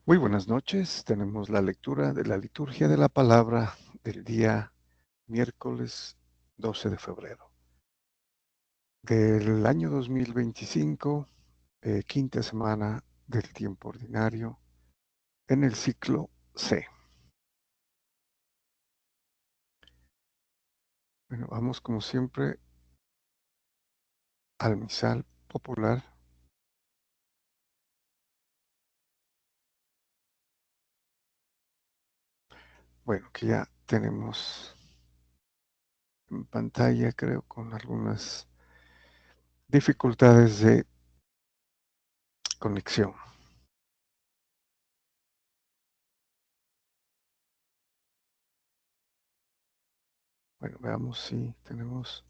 Muy buenas noches. Tenemos la lectura de la liturgia de la palabra del día miércoles 12 de febrero del año 2025, quinta semana del tiempo ordinario en el ciclo C. Bueno, vamos como siempre al misal popular. Bueno, que ya tenemos en pantalla, creo, con algunas dificultades de conexión. Bueno, veamos si tenemos.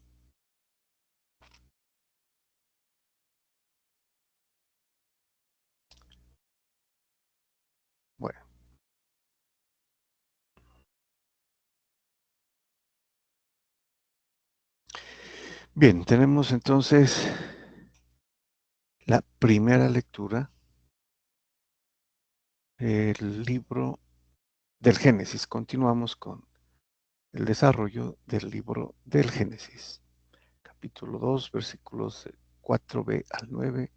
Bueno, bien, tenemos entonces la primera lectura, el libro del Génesis. Continuamos con el desarrollo del libro del Génesis, capítulo 2, versículos 4b al 9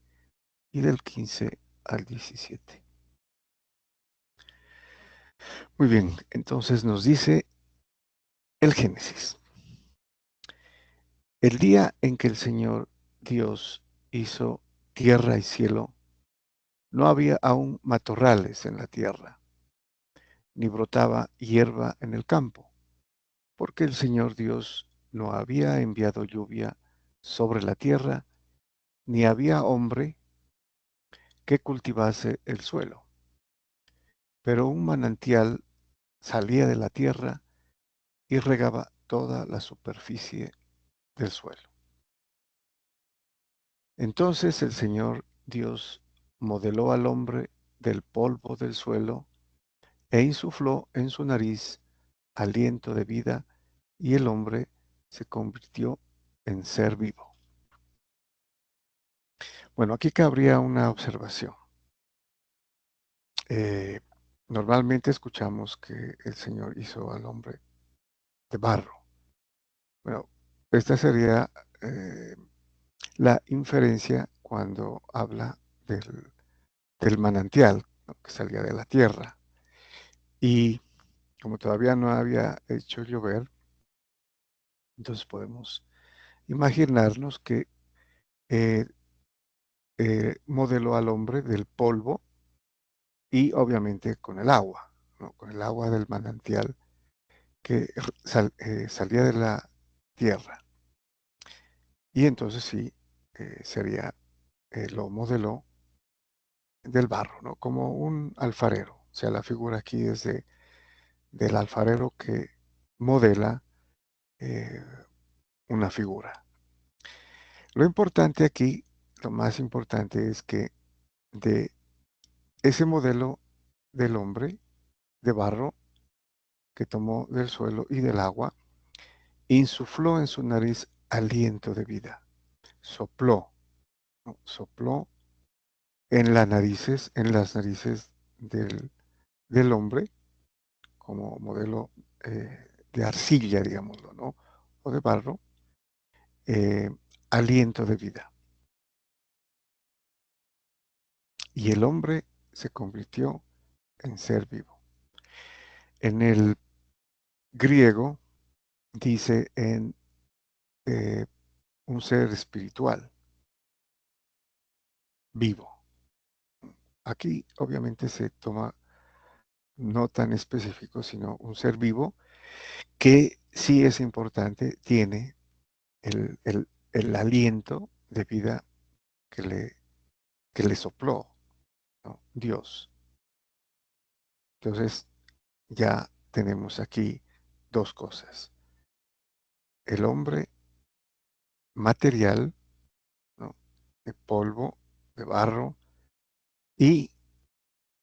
y del 15 al 17. Muy bien, entonces nos dice el Génesis. El día en que el Señor Dios hizo tierra y cielo, no había aún matorrales en la tierra, ni brotaba hierba en el campo, porque el Señor Dios no había enviado lluvia sobre la tierra, ni había hombre que cultivase el suelo. Pero un manantial salía de la tierra y regaba toda la superficie del suelo. Entonces el Señor Dios modeló al hombre del polvo del suelo e insufló en su nariz aliento de vida, y el hombre se convirtió en ser vivo. Bueno, aquí cabría una observación. Eh, Normalmente escuchamos que el Señor hizo al hombre de barro. Bueno, esta sería eh, la inferencia cuando habla del manantial, ¿no?, que salía de la tierra. Y como todavía no había hecho llover, entonces podemos imaginarnos que eh, modeló al hombre del polvo y obviamente con el agua, ¿no?, con el agua del manantial que salía de la tierra. Y entonces sí, sería, lo modeló del barro, ¿no?, como un alfarero. O sea, la figura aquí es del alfarero que modela eh, una figura. Lo importante aquí, lo más importante es que de ese modelo del hombre de barro que tomó del suelo y del agua, insufló en su nariz aliento de vida, sopló, ¿no?, sopló en las narices del hombre, como modelo de arcilla, digámoslo, ¿no?, o de barro, eh, aliento de vida. Y el hombre se convirtió en ser vivo. En el griego dice en eh, un ser espiritual, vivo. Aquí obviamente se toma no tan específico, sino un ser vivo que sí es importante, tiene el aliento de vida que le sopló, ¿no?, Dios. Entonces ya tenemos aquí dos cosas. El hombre material, ¿no?, de polvo, de barro, y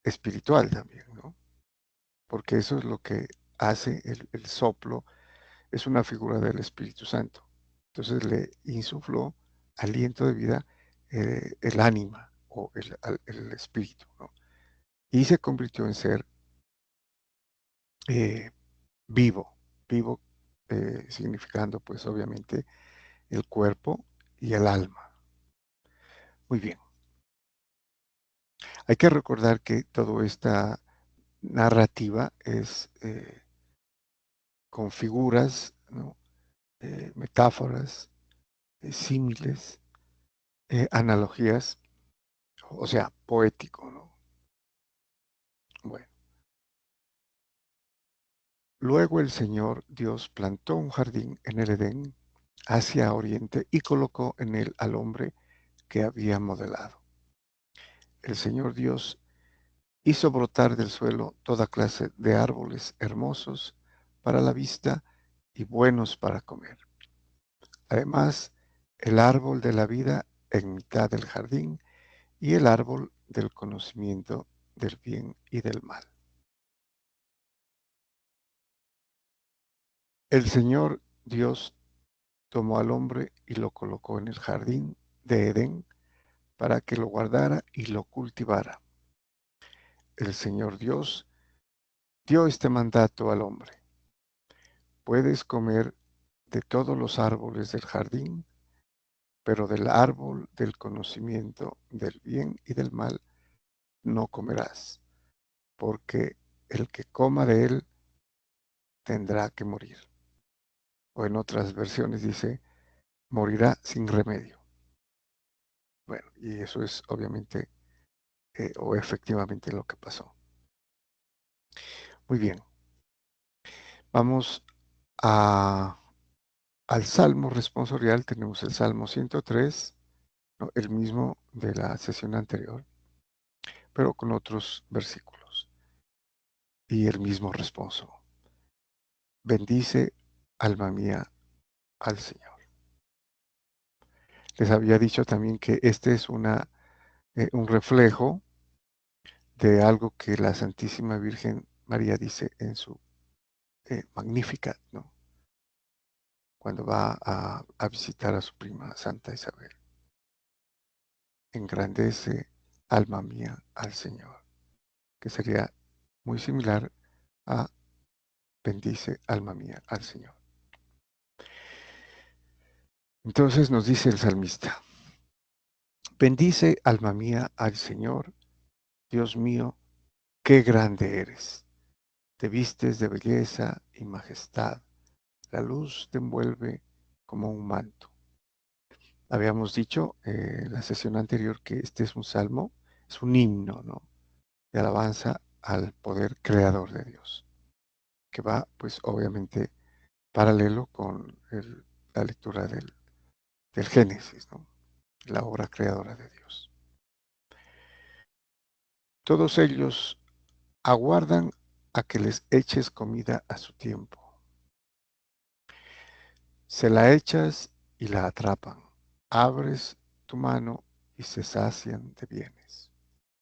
espiritual también, ¿no?, porque eso es lo que hace el soplo, es una figura del Espíritu Santo. Entonces le insufló aliento de vida, el ánima o el espíritu, ¿no? y se convirtió en ser eh, vivo, vivo significando pues obviamente el cuerpo y el alma. Muy bien, hay que recordar que toda esta narrativa es con figuras, ¿no? Metáforas, símiles, analogías, o sea, poético, ¿no? Bueno, luego el Señor Dios plantó un jardín en el Edén hacia oriente y colocó en él al hombre que había modelado. El Señor Dios hizo brotar del suelo toda clase de árboles hermosos para la vista y buenos para comer. Además, el árbol de la vida en mitad del jardín y el árbol del conocimiento del bien y del mal. El Señor Dios tomó al hombre y lo colocó en el jardín de Edén para que lo guardara y lo cultivara. El Señor Dios dio este mandato al hombre: puedes comer de todos los árboles del jardín, pero del árbol del conocimiento del bien y del mal no comerás, porque el que coma de él tendrá que morir. O en otras versiones dice, morirá sin remedio. Bueno, y eso es obviamente o efectivamente lo que pasó. Muy bien, vamos a, al Salmo responsorial. Tenemos el Salmo 103, ¿no? El mismo de la sesión anterior, pero con otros versículos y el mismo responso. Bendice, alma mía, al Señor. Les había dicho también que este es un reflejo de algo que la Santísima Virgen María dice en su Magnificat, ¿no? Cuando va a visitar a su prima Santa Isabel. Engrandece, alma mía, al Señor, que sería muy similar a bendice, alma mía, al Señor. Entonces nos dice el salmista, bendice, alma mía, al Señor, Dios mío, qué grande eres. Te vistes de belleza y majestad. La luz te envuelve como un manto. Habíamos dicho en la sesión anterior que este es un salmo, es un himno, ¿no? De alabanza al poder creador de Dios, que va, pues, obviamente paralelo con la lectura del Génesis, ¿no? La obra creadora de Dios. Todos ellos aguardan a que les eches comida a su tiempo. Se la echas y la atrapan. Abres tu mano y se sacian de bienes.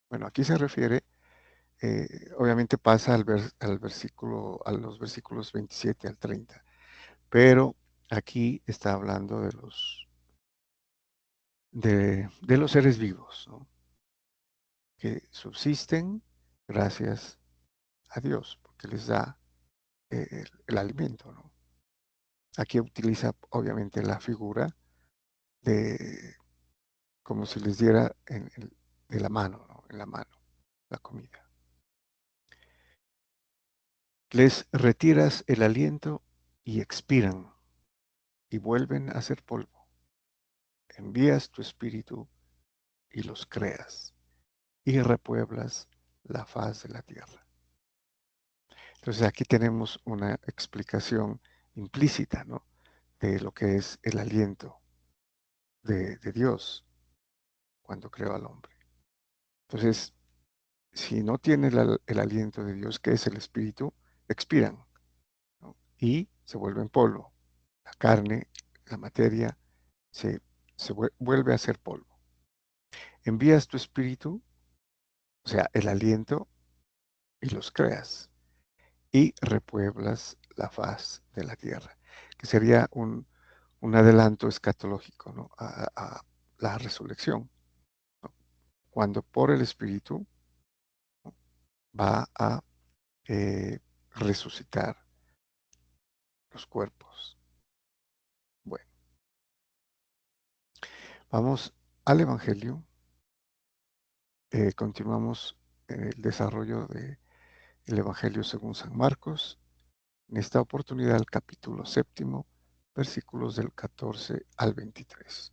Bueno, aquí se refiere, obviamente pasa al versículo, a los versículos 27 al 30, pero aquí está hablando de los seres vivos, ¿no? Que subsisten gracias a Dios, porque les da el alimento, ¿no? Aquí utiliza obviamente la figura de como si les diera de la mano, ¿no? En la mano, la comida. Les retiras el aliento y expiran y vuelven a ser polvo. Envías tu espíritu y los creas y repueblas la faz de la tierra. Entonces aquí tenemos una explicación implícita, ¿no? De lo que es el aliento de Dios cuando creó al hombre. Entonces, si no tiene el aliento de Dios, que es el espíritu, expiran, ¿no? Y se vuelven polvo. La carne, la materia, se, vuelve a ser polvo. Envías tu espíritu, o sea, el aliento, y los creas. Y repueblas la faz de la tierra, que sería un adelanto escatológico, ¿no? A la resurrección, ¿no? Cuando por el espíritu, ¿no? va a resucitar los cuerpos. Bueno, vamos al Evangelio. Continuamos el desarrollo del Evangelio según San Marcos. En esta oportunidad, el capítulo 7, versículos del 14 al 23.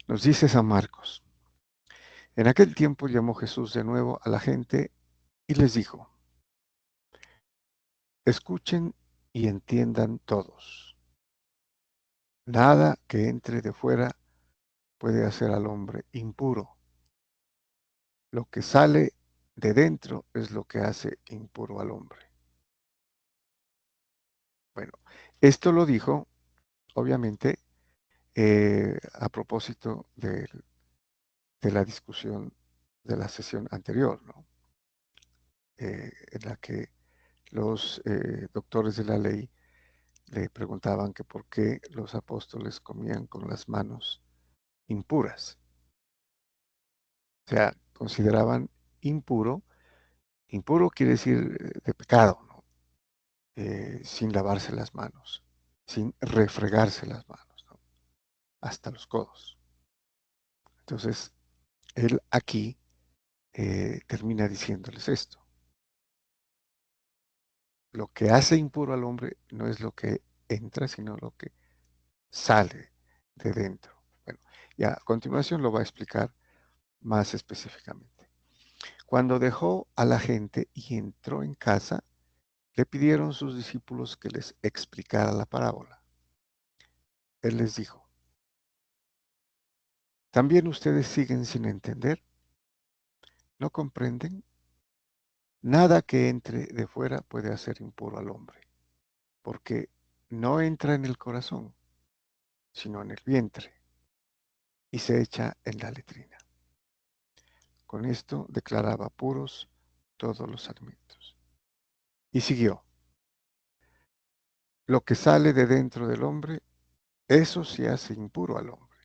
Nos dice San Marcos: en aquel tiempo llamó Jesús de nuevo a la gente y les dijo: escuchen y entiendan todos. Nada que entre de fuera puede hacer al hombre impuro. Lo que sale de dentro es lo que hace impuro al hombre. Bueno, esto lo dijo, obviamente, a propósito de la discusión de la sesión anterior, ¿no? En la que los doctores de la ley le preguntaban que por qué los apóstoles comían con las manos impuras. O sea, consideraban impuro. Impuro quiere decir de pecado, ¿no? Sin lavarse las manos, sin refregarse las manos, ¿no? Hasta los codos. Entonces, él aquí termina diciéndoles esto. Lo que hace impuro al hombre no es lo que entra, sino lo que sale de dentro. Bueno, y a continuación lo va a explicar más específicamente. Cuando dejó a la gente y entró en casa, le pidieron sus discípulos que les explicara la parábola. Él les dijo: ¿también ustedes siguen sin entender? ¿No comprenden? Nada que entre de fuera puede hacer impuro al hombre, porque no entra en el corazón, sino en el vientre, y se echa en la letrina. Con esto declaraba puros todos los alimentos. Y siguió: lo que sale de dentro del hombre, eso sí hace impuro al hombre,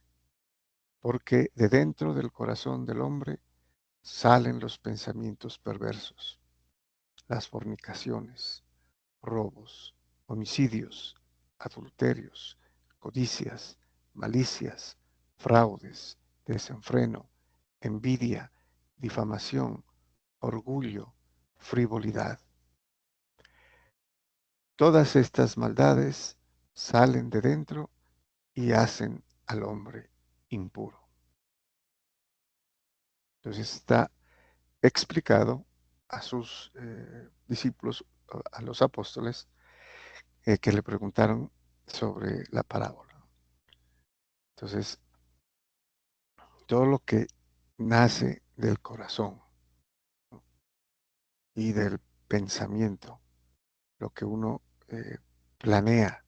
porque de dentro del corazón del hombre salen los pensamientos perversos, las fornicaciones, robos, homicidios, adulterios, codicias, malicias, fraudes, desenfreno, envidia, difamación, orgullo, frivolidad. Todas estas maldades salen de dentro y hacen al hombre impuro. Entonces está explicado a sus discípulos, a los apóstoles, que le preguntaron sobre la parábola. Entonces, todo lo que nace del corazón, ¿no? Y del pensamiento, lo que uno planea,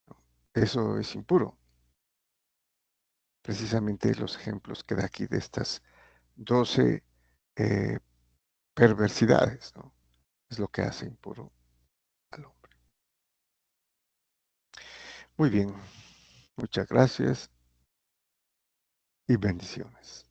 ¿no? Eso es impuro. Precisamente los ejemplos que da aquí de estas 12 eh, perversidades, ¿no? Es lo que hace impuro al hombre. Muy bien, muchas gracias y bendiciones.